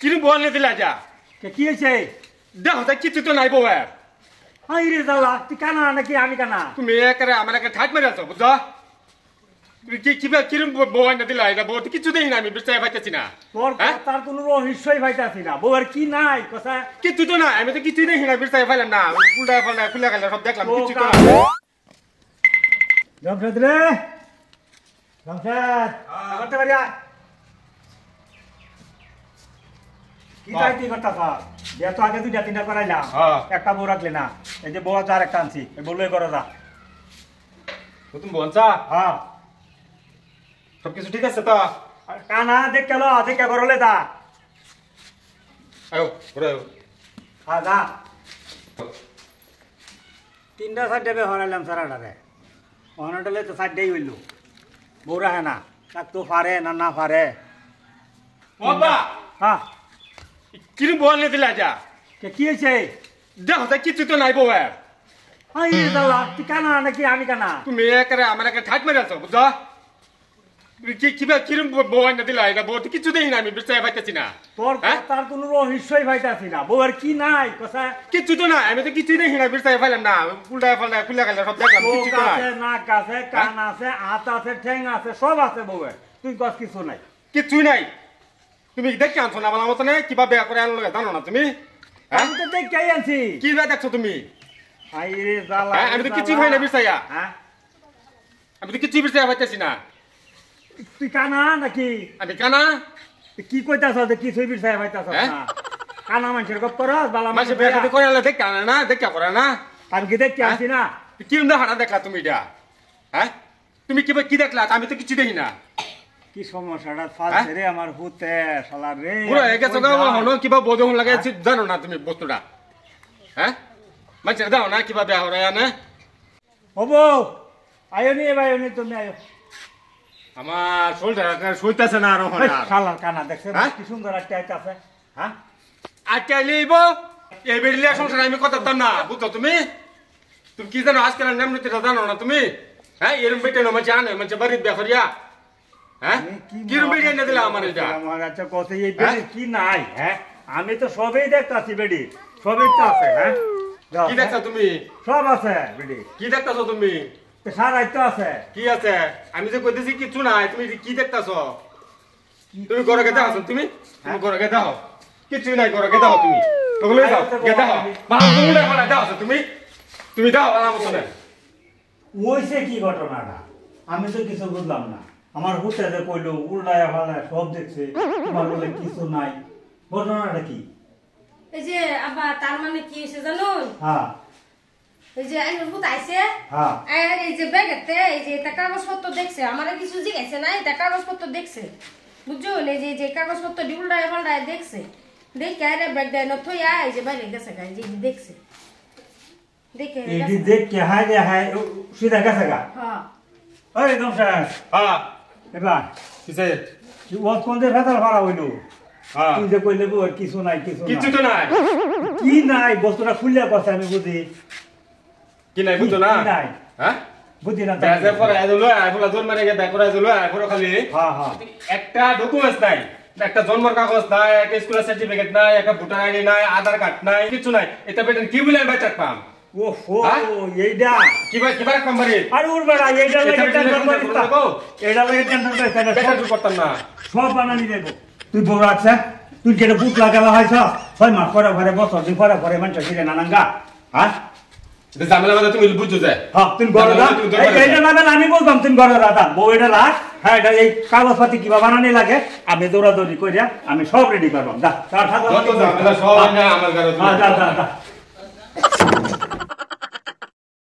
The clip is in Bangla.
কিরম বলনে দিলা যা কি হয়েছে? দেখো তা কিছু তো নাই বউ হাই রে জ্বালা, তুই কানা নাকি আমি কানা? তুমি একারে আমার একটা ঠাট মেরে আছো বুঝছো? তুমি কিরম বউ না দিলা এটা বউ তো কিছু দেই না আমি বিশ্বাস পাইতেছি না। তোর তার কোনো রহস্যই পাইতাছি না। বউয়ের কি নাই কথা? কিছু তো না, আমি তো কিছুই দেখি না বিশ্বাস পাইলাম না। উল্টা পাল্টা খুলে গেল সব দেখলাম কিছু তো না। জামশেদ রে, জামশেদ করতে পারি কি চাইতি করতেছা? যে তো আগে দুইটা তিনটা করাইলাম, একটা বউ রাখলে না। এই যে বউ আছে আর একটা আনছি, বললে করো যা। তুমি বলছা? হ্যাঁ সবকিছু ঠিক আছে তো? কানা দেখ কেলো দেখে করলে যা। আয়ো ঘুরে আয়ো। হ্যাঁ যা। তিনটা চারটে বে হরাইলাম সারাটারে, হরাটালে তো চারটেই হইল। বউ রাখে না, তাক তো পারে না না পারে। বাবা হ্যাঁ কিরম বলনে দিলা যা কি হয়েছে? দেখো তা কিছু তো নাই বউ হাই রে জ্বালা, তুই কানা নাকি আমি কানা? তুমি একারে আমার একটা ঠাট মেরে আছো বুঝছো? তুমি কিরম বউ না দিলা এটা বউ তো কিছু দেই না আমি বিশ্বাস পাইতেছি না। তোর তার কোনো রহস্যই পাইতাছি না। বউয়ের কি নাই কথা? কিছু তো না, আমি তো কিছুই দেখি না বিশ্বাস পাইলাম না। উল্টা পাল্টা খুলে গেল সব দেখলাম কিছু তো নাই। নাক আছে, কান আছে, হাত আছে, ঠ্যাং আছে, সব আছে বউয়ের। তুই কস কিছু নাই? কিছুই নাই। তুমি দেখে আনছো না বলার মতনে কিবা বেয়া করে আনলো জানো না তুমি? আমি তো দেখে আনছি। কি বেয়া দেখছো তুমি? হাই রে জ্বালা, আমি তো কিছুই খাই না বিশ্বাস। হ্যাঁ আমি তো কিছুই বিশ্বাস পাইতেছি না। তুই কানা নাকি? আমি কানা? কি কইতাছ যে কিছুই বিষয় পাইতাছ না? কানা মানুষের গপ করস বালা মাসে বেয়া করে করে আনলে দেখে আনে না, দেখে করে না। আমি কি দেখে আনছি না? কিরম দেখা দেখলা তুমি এটা? হ্যাঁ তুমি কি দেখলা? আমি তো কিছু দেখি না। কি সমস্যাটা ফালছে রে আমার হুতে শালা রে। পুরো একে চোখা হলো কিবা বোধন লাগাইছি জানো না তুমি বস্তুটা? হ্যাঁ মানুষের দাও না কিবা বেয়া হরাই আনে। হবো আয়ো নি ভাই নি তুমি আয়ো। আমার শরীরটা সইতাছে না আর ওখানে। শালার কানা দেখছে কি সুন্দর একটা আছে। হ্যাঁ আজকে লইব এই বেরিলে সংসার আমি কথা দাম না বুঝছো তুমি? তুমি কি জানো আজকাল নেমনিতে জানো না তুমি? হ্যাঁ এরম বেটে না মাঝে আনে মাঝে বাড়ির বেয়া করিয়া। হ্যাঁ কিরম বেরিয়ে এনে দিলা আমার এটা? আমার কাছে কত এই বেডি কি নাই? হ্যাঁ আমি তো সবই দেখতাছি বেডি, সবই তো আছে। হ্যাঁ কি দেখছো তুমি? সব আছে বেডি। কি দেখতাছো তুমি? সারাই তো আছে। কি আছে? আমি যে কইতেছি কিছু নাই, তুমি কি দেখতাছো? তুমি ঘরে গেতে আসো তুমি? তুমি ঘরে গেতে হও। কিছু নাই ঘরে গেতে হও তুমি। ওগুলো যাও গেতে হও। বাবা তুমি না দাও তুমি? তুমি দাও আমার মতনে। ওইসে কি ঘটনাটা আমি তো কিছু বুঝলাম না। আমার হুতে যে কইলো উল্টায়া ফালায় সব দেখছে, তোমার বলে কিছু নাই। ঘটনাটা কি? এই যে আব্বা তার মানে কি হইছে জানুন? হ্যাঁ এই যে আইনের ভূত আইছে। হ্যাঁ আর এই যে ব্যাগেতে এই যে এটা কাগজপত্র দেখছে, আমারে কিছু জিজ্ঞাসা নাই, এটা কাগজপত্র দেখছে বুঝছো? এই যে কাগজপত্র উল্টায় পাল্টায় দেখছে, দেখে আরে ব্যাগ দেয় না থইয়া এই যে বাইরে গেছে গাই যে দেখছে দেখে এই দেখে হায় রে হায় সিধা গেছে গা। হ্যাঁ ওই একদম স্যার হ্যাঁ এবার কিসে? কি ওয়াজ কোন যে ফেতাল ফাড়া হইলো? হ্যাঁ তুই যে কইলে বউ কিছু নাই কিছু কিছু তো নাই। কি নাই বস্তুটা খুললে কথা আমি বুঝি। কি নাই বুঝছো না? নাই হ্যাঁ বুঝি না। ব্যাজে পরে আইলো এখন জোর মারে ব্যাগ করে আইলো এখন খালি হ্যাঁ হ্যাঁ একটা ডকুমেন্টস নাই, একটা জন্মের কাগজ নাই, একটা স্কুলের সার্টিফিকেট নাই, একটা ভোটার আইডি নাই, আধার কার্ড নাই, কিছু নাই। এটা বেটেন কি বলে বাচ্চা পাম? ওহো এইডা কিবা কোম্পানি আর উড় বেড়া এইডা লাগে টেনশন করিস না। এইডা লাগে টেনশন করিস না। বেটা করতাম না। সব বানানি দেব। তুই বড় আছে তুই যেটা বুট লাগালা হয়ছ 6 মাস পরে পরে বছর দিন পরে পরে মানুষ ছিলেন নানাঙ্গা। হ্যাঁ এটা জামেলা মানে তুমি বুঝছো যে হ্যাঁ তুমি ঘরে যা। এইটা না বেলা আমি বলতাম তুমি ঘরে যা। বউ এটা রাখ। হ্যাঁ এটা এই কাগজপাতি কিবা বানানি লাগে আমি দৌড়াদৌড়ি করিয়া আমি সব রেডি করবাম। যা সব আমার ঘরে। যা যা যা।